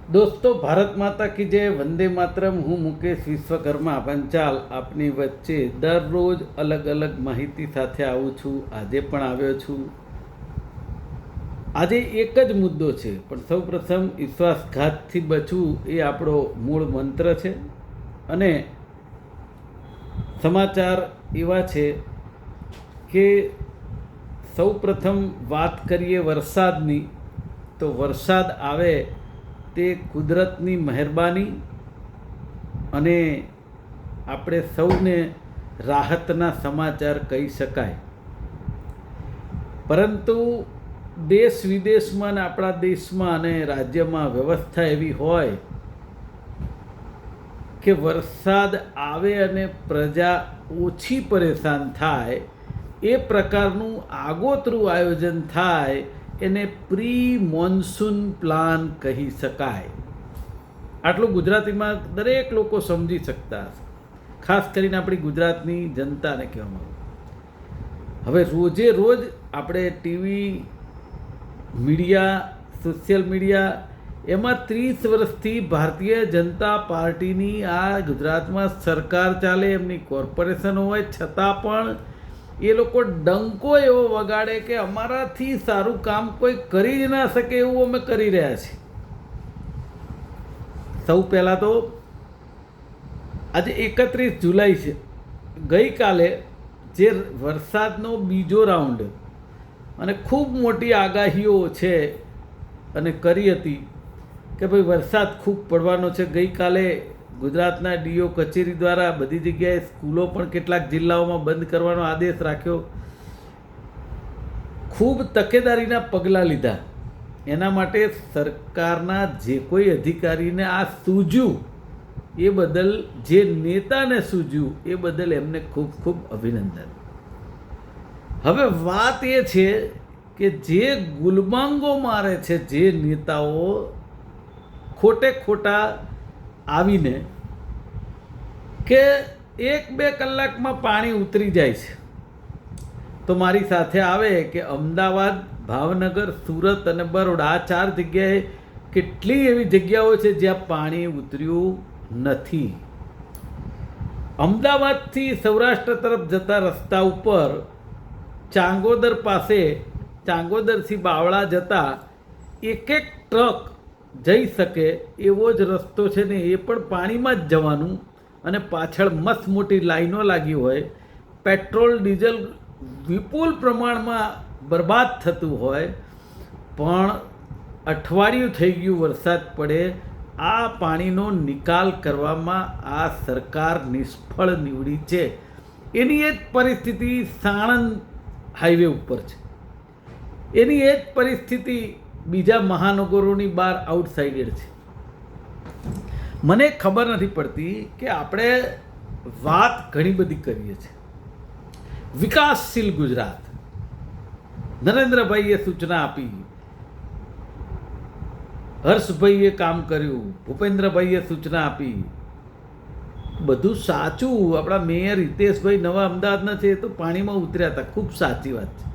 दोस्तों, भारत माता की जय, वंदे मातरम। હું મુકેશ વિશ્વકર્મા પંચાલ આપની વચ્ચે દરરોજ અલગ અલગ માહિતી સાથે આવું છું. આજે પણ આવ્યો છું. આજે એક જ મુદ્દો છે, પણ સૌપ્રથમ વિશ્વાસઘાતથી બચવું એ આપણો મૂળ મંત્ર છે. અને સમાચાર એવા છે કે સૌપ્રથમ વાત કરીએ વરસાદની, તો વરસાદ આવે તે કુદરતની મહેરબાની અને આપણે સૌને રાહતના સમાચાર કહી શકાય. પરંતુ દેશ વિદેશમાં અને આપણા દેશમાં અને રાજ્યમાં વ્યવસ્થા એવી હોય કે વરસાદ આવે અને પ્રજા ઓછી પરેશાન થાય એ પ્રકારનું આગોતરું આયોજન થાય, એને પ્રી મોન્સૂન પ્લાન કહી શકાય. આટલું ગુજરાતીમાં દરેક લોકો સમજી શકતા હશે, ખાસ કરીને આપણી ગુજરાતની જનતાને કહેવામાં. હવે રોજે રોજ આપણે ટીવી, મીડિયા, સોશિયલ મીડિયા, એમાં 30 વર્ષથી ભારતીય જનતા પાર્ટીની આ ગુજરાતમાં સરકાર ચાલે, એમની કોર્પોરેશન હોય છતાં પણ એ લોકો ડંકો એવો વગાડે કે અમારાથી સારું કામ કોઈ કરી જ ના શકે એવું અમે કરી રહ્યા છીએ. સૌ પહેલાં તો આજે 31 જુલાઈ છે. ગઈકાલે જે વરસાદનો બીજો રાઉન્ડ અને ખૂબ મોટી આગાહીઓ છે અને કરી હતી કે ભાઈ વરસાદ ખૂબ પડવાનો છે. ગઈકાલે ગુજરાતના ડીઓ કચેરી દ્વારા બધી જગ્યાએ સ્કૂલો પણ કેટલાક જિલ્લાઓમાં બંધ કરવાનો આદેશ રાખ્યો. ખૂબ તકેદારીના પગલાં લીધા. એના માટે સરકારના જે કોઈ અધિકારીને આ સૂઝ્યું એ બદલ, જે નેતાને સૂઝ્યું એ બદલ એમને ખૂબ ખૂબ અભિનંદન. હવે વાત એ છે કે જે ગુલમાંગો મારે છે જે નેતાઓ, ખોટે ખોટા આવીને કે 1-2 કલાકમાં પાણી ઉતરી જાય છે, તો મારી સાથે આવે કે અમદાવાદ, ભાવનગર, સુરત અને બરોડા, આ 4 જગ્યાએ કેટલી એવી જગ્યાઓ છે જ્યાં પાણી ઉતર્યું નથી. અમદાવાદથી સૌરાષ્ટ્ર તરફ જતા રસ્તા ઉપર ચાંગોદર પાસે, ચાંગોદરથી બાવળા જતા એક ટ્રક જઈ શકે એવો જ રસ્તો છે ને, એ પણ પાણીમાં જ જવાનું. અને પાછળ મસ્ત મોટી લાઈનો લાગી હોય, પેટ્રોલ ડીઝલ વિપુલ પ્રમાણમાં બરબાદ થતું હોય, પણ અઠવાડિયું થઈ ગયું વરસાદ પડે, આ પાણીનો નિકાલ કરવામાં આ સરકાર નિષ્ફળ નીવડી છે. એની એ જ પરિસ્થિતિ સાણંદ હાઈવે ઉપર છે. એની એ જ પરિસ્થિતિ બીજા મહાનગરોની બહાર આઉટસાઇડેડ છે. મને ખબર નથી પડતી કે આપણે વાત ઘણી બધી કરીએ છીએ. વિકાસશીલ ગુજરાત, નરેન્દ્રભાઈએ સૂચના આપી, હર્ષભાઈએ કામ કર્યું, ભૂપેન્દ્રભાઈએ સૂચના આપી, બધું સાચું. આપણા મેયર હિતેશભાઈ નવા અમદાવાદના છે, એ તો પાણીમાં ઉતર્યા હતા, ખૂબ સાચી વાત છે.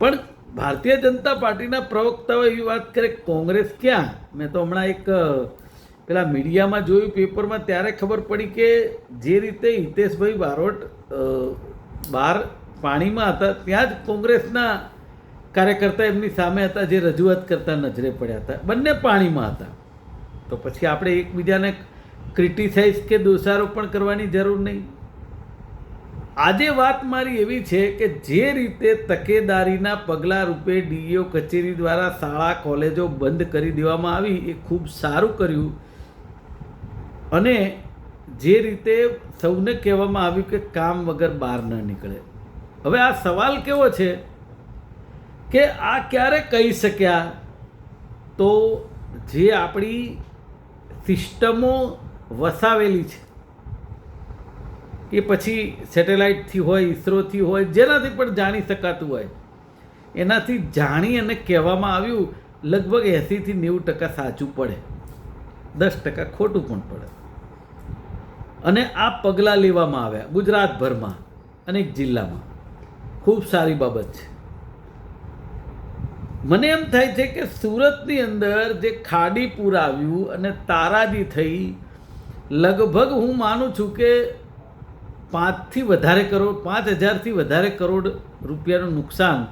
પણ ભારતીય જનતા પાર્ટીના પ્રવક્તાઓ એવી વાત કરે, કોંગ્રેસ ક્યાં? મેં તો હમણાં એક પેલા મીડિયામાં જોયું, પેપરમાં, ત્યારે ખબર પડી કે જે રીતે હિતેશભાઈ બારોટ બહાર પાણીમાં હતા, ત્યાં જ કોંગ્રેસના કાર્યકર્તા એમની સામે હતા જે રજૂઆત કરતા નજરે પડ્યા હતા. બંને પાણીમાં હતા. તો પછી આપણે એકબીજાને ક્રિટિસાઇઝ કે દોષારોપણ કરવાની જરૂર નહીં. આજે વાત મારી એવી છે કે જે રીતે તકેદારીના પગલાં રૂપે ડીઈઓ કચેરી દ્વારા શાળા કોલેજો બંધ કરી દેવામાં આવી, એ ખૂબ સારું કર્યું. અને જે રીતે સૌને કહેવામાં આવ્યું કે કામ વગર બહાર ન નીકળે. હવે આ સવાલ કેવો છે કે આ ક્યારે કહી શક્યા? તો જે આપણી સિસ્ટમો વસાવેલી છે, એ પછી સેટેલાઇટથી હોય, ઇસરોથી હોય, જેનાથી પણ જાણી શકાતું હોય, એનાથી જાણી અને કહેવામાં આવ્યું. લગભગ 80થી 90% સાચું પડે, 10% ખોટું પણ પડે. અને આ પગલાં લેવામાં આવ્યા ગુજરાતભરમાં, અનેક જિલ્લામાં. ખૂબ સારી બાબત છે. મને એમ થાય છે કે સુરતની અંદર જે ખાડીપુર આવ્યું અને તારાજી થઈ, લગભગ હું માનું છું કે 5થી વધારે કરોડ, 5,000થી વધારે કરોડ રૂપિયાનું નુકસાન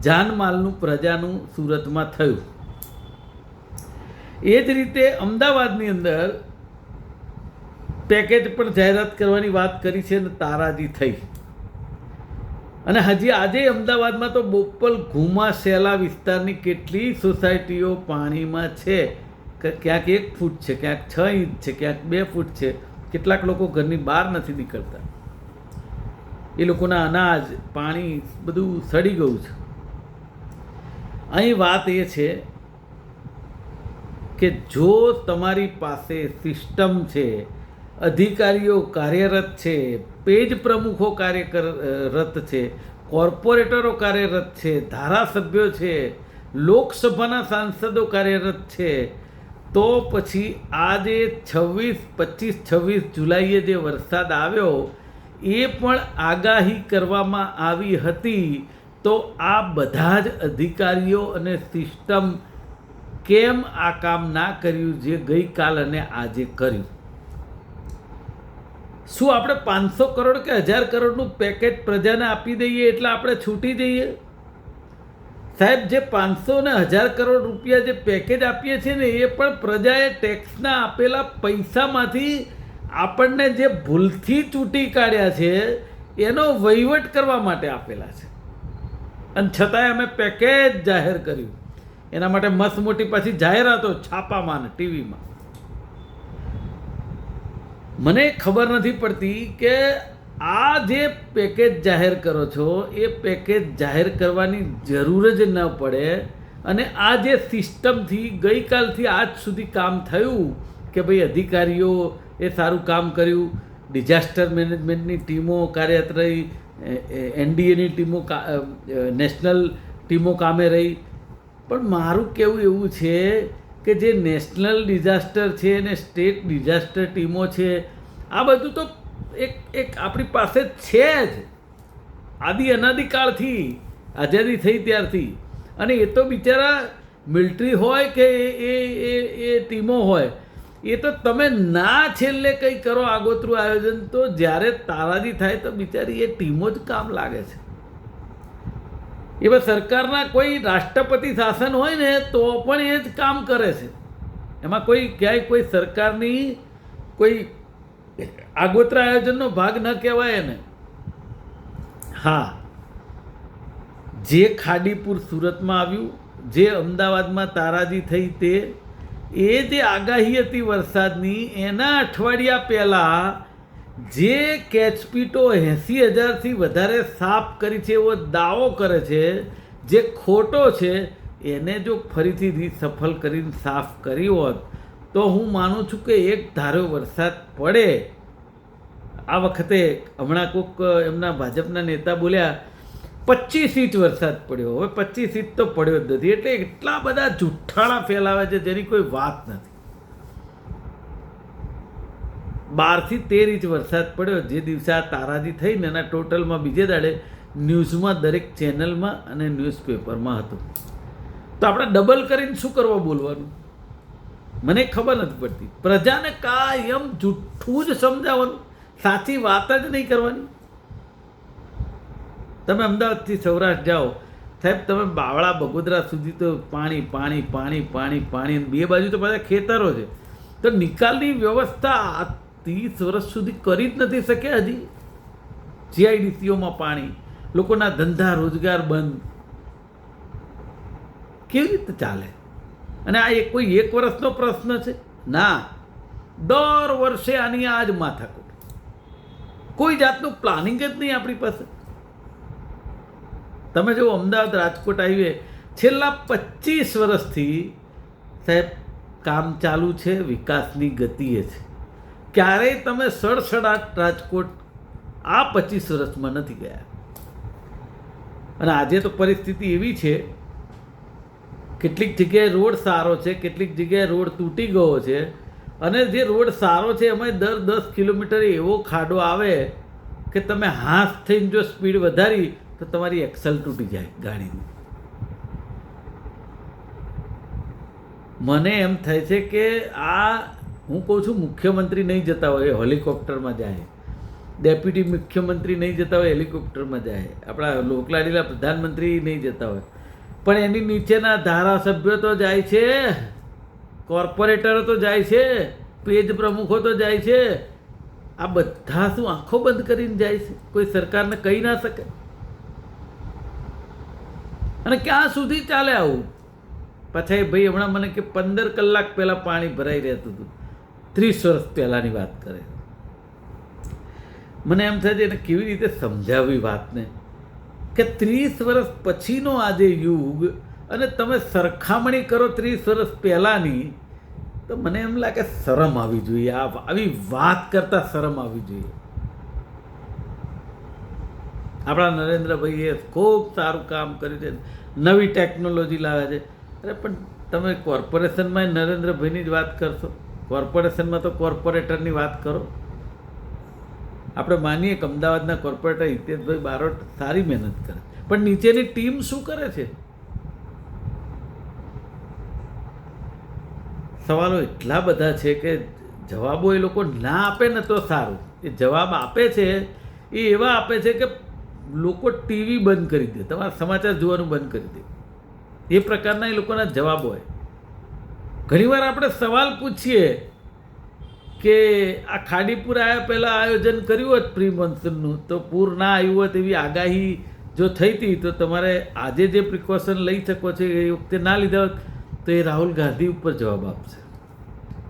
જાનમાલનું પ્રજાનું સુરતમાં થયું. એ જ રીતે અમદાવાદની અંદર પેકેજ પણ જાહેરાત કરવાની વાત કરી છે અને તારાજી થઈ. અને હજી આજે અમદાવાદમાં તો બોપલ, ઘુમા, સેલા વિસ્તારની કેટલી સોસાયટીઓ પાણીમાં છે કે ક્યાંક 1 ફૂટ છે, ક્યાંક 6 ઇંચ છે, ક્યાંક 2 ફૂટ છે. કેટલાક લોકો ઘરની બહાર નથી નીકળતા. એ લોકોના અનાજ, પાણી બધું સડી ગયું છે. અહીં વાત એ છે કે જો તમારી પાસે સિસ્ટમ છે, અધિકારીઓ કાર્યરત છે, પેજ પ્રમુખો કાર્યરત છે, કોર્પોરેટરો કાર્યરત છે, ધારાસભ્યો છે, લોકસભાના સાંસદો કાર્યરત છે, તો પછી આ જે 25-26 જુલાઈએ જે વરસાદ આવ્યો એ પણ આગાહી કરવામાં આવી હતી. તો આ બધા જ અધિકારીઓ અને સિસ્ટમ કેમ આ કામ ના કર્યું જે ગઈકાલ અને આજે કર્યું? શું આપણે 500 કરોડ કે 1000 કરોડનું પેકેજ પ્રજાને આપી દઈએ એટલે આપણે છૂટી જઈએ? સાહેબ, જે 500 ને 1000 કરોડ રૂપિયા જે પેકેજ આપીએ છીએ ને એ પણ પ્રજાએ ટેક્સના આપેલા પૈસામાંથી આપણને જે ભૂલથી ચૂંટી કાઢ્યા છે એનો વહીવટ કરવા માટે આપેલા છે. અને છતાંય અમે પેકેજ જાહેર કર્યું. એના માટે મસ્ત મોટી પાછી જાહેરાતો છાપામાં ને ટીવીમાં. મને ખબર નથી પડતી કે આ જે પેકેજ જાહેર કરો છો એ પેકેજ જાહેર કરવાની જરૂર જ ન પડે. અને આ જે સિસ્ટમથી ગઈકાલથી આજ સુધી કામ થયું કે ભાઈ અધિકારીઓ એ સારું કામ કર્યું, ડિઝાસ્ટર મેનેજમેન્ટની ટીમો કાર્યરત રહી, NDAની ટીમો, નેશનલ ટીમો કામે રહી. પણ મારું કહેવું એવું છે કે જે નેશનલ ડિઝાસ્ટર છે અને સ્ટેટ ડિઝાસ્ટર ટીમો છે, આ બધું તો એક આપણી પાસે છે જ અનાદિકાળથી, આઝાદી થઈ ત્યારથી. અને એ તો બિચારા મિલિટરી હોય કે એ ટીમો હોય, એ તો તમે ના છેલ્લે કંઈ કરો આગોતરું આયોજન, તો જ્યારે તારાજી થાય તો બિચારી એ ટીમો જ કામ લાગે છે. એવા સરકારના કોઈ રાષ્ટ્રપતિ શાસન હોય ને તો પણ એ જ કામ કરે છે. એમાં કોઈ ક્યાંય કોઈ સરકારની કોઈ આગોતરા આયોજનનો ભાગ ન કહેવાય એને. હા, જે ખાડીપુર સુરતમાં આવ્યું, જે અમદાવાદમાં તારાજી થઈ, તે એ જે આગાહી હતી વરસાદની એના અઠવાડિયા પહેલાં જે કેચપીટો 80,000થી વધારે સાફ કરી છે એવો દાવો કરે છે, જે ખોટો છે, એને જો ફરીથી રીસફલ કરીને સાફ કરી હોત તો હું માનું છું કે એક ધારો વરસાદ પડે. આ વખતે હમણાં કોઈક એમના ભાજપના નેતા બોલ્યા 25 ઇંચ વરસાદ પડ્યો. હવે 25 ઇંચ તો પડ્યો જ નથી. એટલે એટલા બધા જુઠ્ઠાણા ફેલાવે છે જેની કોઈ વાત નથી. 12થી 13 ઇંચ વરસાદ પડ્યો જે દિવસે આ તારાજી થઈને એના ટોટલમાં બીજે દાડે ન્યૂઝમાં, દરેક ચેનલમાં અને ન્યૂઝપેપરમાં હતું. તો આપણે ડબલ કરીને શું કરવા બોલવાનું? મને ખબર નથી પડતી. પ્રજાને કાયમ જુઠ્ઠું જ સમજાવવાનું, સાચી વાત જ નહીં કરવાની. તમે અમદાવાદથી સૌરાષ્ટ્ર જાઓ સાહેબ, તમે બાવળા, બગોદરા સુધી તો પાણી પાણી પાણી પાણી પાણી, બે બાજુ તો પાછા ખેતરો છે. તો નિકાલની વ્યવસ્થા 30 વર્ષ સુધી કરી જ નથી શક્યા. હજી GIDCઓમાં પાણી, લોકોના ધંધા રોજગાર બંધ, કેવી રીતે ચાલે? અને આ કોઈ 1 વર્ષનો પ્રશ્ન છે? ના, દર વર્ષે આની આ જ માથાકૂટ. કોઈ જાતનું પ્લાનિંગ જ નહીં આપણી પાસે. તમે જો અમદાવાદ રાજકોટ હાઈવે છેલ્લા 25 વર્ષથી સાહેબ કામ ચાલુ છે, વિકાસની ગતિએ છે. ક્યારેય તમે સડસડાટ રાજકોટ આ 25 વર્ષમાં નથી ગયા. અને આજે તો પરિસ્થિતિ એવી છે, કેટલીક જગ્યાએ રોડ સારો છે, કેટલીક જગ્યાએ રોડ તૂટી ગયો છે. અને જે રોડ સારો છે એમાં દર 10 કિલોમીટરે એવો ખાડો આવે કે તમે હાથ થઈને જો સ્પીડ વધારી તો તમારી એક્સલ તૂટી જાય ગાડીની. મને એમ થાય છે કે આ હું કહું છું મુખ્યમંત્રી નહીં જતા હોય એ હેલિકોપ્ટરમાં જાય, ડેપ્યુટી મુખ્યમંત્રી નહીં જતા હોય હેલિકોપ્ટરમાં જાય, આપણા લોકલાડીલા પ્રધાનમંત્રી નહીં જતા હોય, પણ એની નીચેના ધારાસભ્યો તો જાય છે, કોર્પોરેટરો તો જાય છે, પેજ પ્રમુખો તો જાય છે. આ બધા શું આંખો બંધ કરીને જાય છે? કોઈ સરકારને કહી ના શકે? અને ક્યાં સુધી ચાલે આવું? પાછા એ ભાઈ હમણાં મને કે 15 કલાક પહેલાં પાણી ભરાઈ રહેતું હતું, 30 વર્ષ પહેલાંની વાત કરે. મને એમ થાય છે એને કેવી રીતે સમજાવવી વાતને કે 30 વર્ષ પછીનો આજે યુગ અને તમે સરખામણી કરો 30 વર્ષ પહેલાંની, તો મને એમ લાગે શરમ આવી જોઈએ. આવી વાત કરતાં શરમ આવી જોઈએ. આપણા નરેન્દ્રભાઈએ ખૂબ સારું કામ કર્યું છે, નવી ટેકનોલોજી લાવે છે. અરે પણ તમે કોર્પોરેશનમાં નરેન્દ્રભાઈની જ વાત કરશો? કોર્પોરેશનમાં તો કોર્પોરેટરની વાત કરો. આપણે માનીએ કે અમદાવાદના કોર્પોરેટર હિતેશભાઈ બારોટ સારી મહેનત કરે, પણ નીચેની ટીમ શું કરે છે? સવાલો એટલા બધા છે કે જવાબો એ લોકો ના આપે ને તો સારું. એ જવાબ આપે છે એ એવા આપે છે કે લોકો ટીવી બંધ કરી દે, તમારા સમાચાર જોવાનું બંધ કરી દે, એ પ્રકારના એ લોકોના જવાબ હોય. ઘણીવાર આપણે સવાલ પૂછીએ કે આ ખાડીપુર આવ્યા પહેલાં આયોજન કર્યું હોત પ્રી મોન્સૂનનું તો પૂર ના આવ્યું હોત એવી આગાહી જો થઈ હતી તો તમારે આજે જે પ્રિકોશન લઈ શકો છો એ વખતે ના લીધા હોત તો એ રાહુલ ગાંધી ઉપર જવાબ આપશે,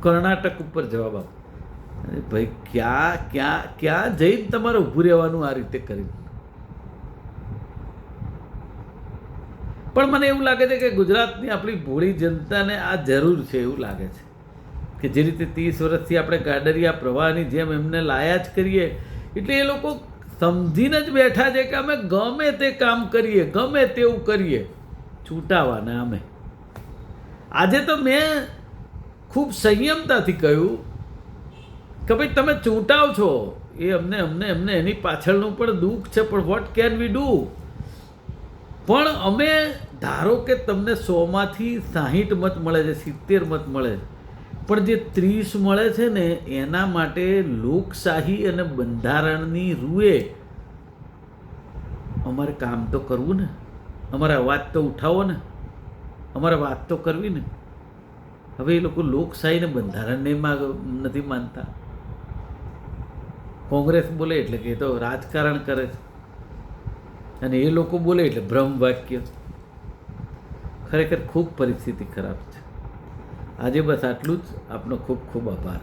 કર્ણાટક ઉપર જવાબ આપશે. અરે ભાઈ ક્યાં ક્યાં ક્યાં જઈને તમારે ઊભું રહેવાનું આ રીતે કરીને? પણ મને એવું લાગે છે કે ગુજરાતની આપણી ભોળી જનતાને આ જરૂર છે એવું લાગે છે કે જે રીતે 30 વર્ષથી આપણે ગાડરિયા પ્રવાહની જેમ એમને લાયા જ કરીએ, એટલે એ લોકો સમજીને જ બેઠા છે કે અમે ગમે તે કામ કરીએ, ગમે તેવું કરીએ, છૂટાવાના અમે. આજે તો મેં ખૂબ સંયમતાથી કહ્યું કે ભાઈ તમે ચૂંટાવ છો એ અમને એની પાછળનું પણ દુઃખ છે, પણ વોટ કેન વી ડુ? પણ અમે ધારો કે તમને 100માંથી 60 મત મળે છે, 70 મત મળે છે, પણ જે 30 મળે છે ને એના માટે લોકશાહી અને બંધારણની રૂએ અમારે કામ તો કરવું ને, અમારે અવાજ તો ઉઠાવો ને, અમારે વાત તો કરવી ને. હવે એ લોકો લોકશાહીને બંધારણને નથી માનતા. કોંગ્રેસ બોલે એટલે કે એ તો રાજકારણ કરે છે, અને એ લોકો બોલે એટલે બ્રહ્મ વાક્ય. ખરેખર ખૂબ પરિસ્થિતિ ખરાબ છે. આજે બસ આટલું જ. આપનો ખૂબ ખૂબ આભાર.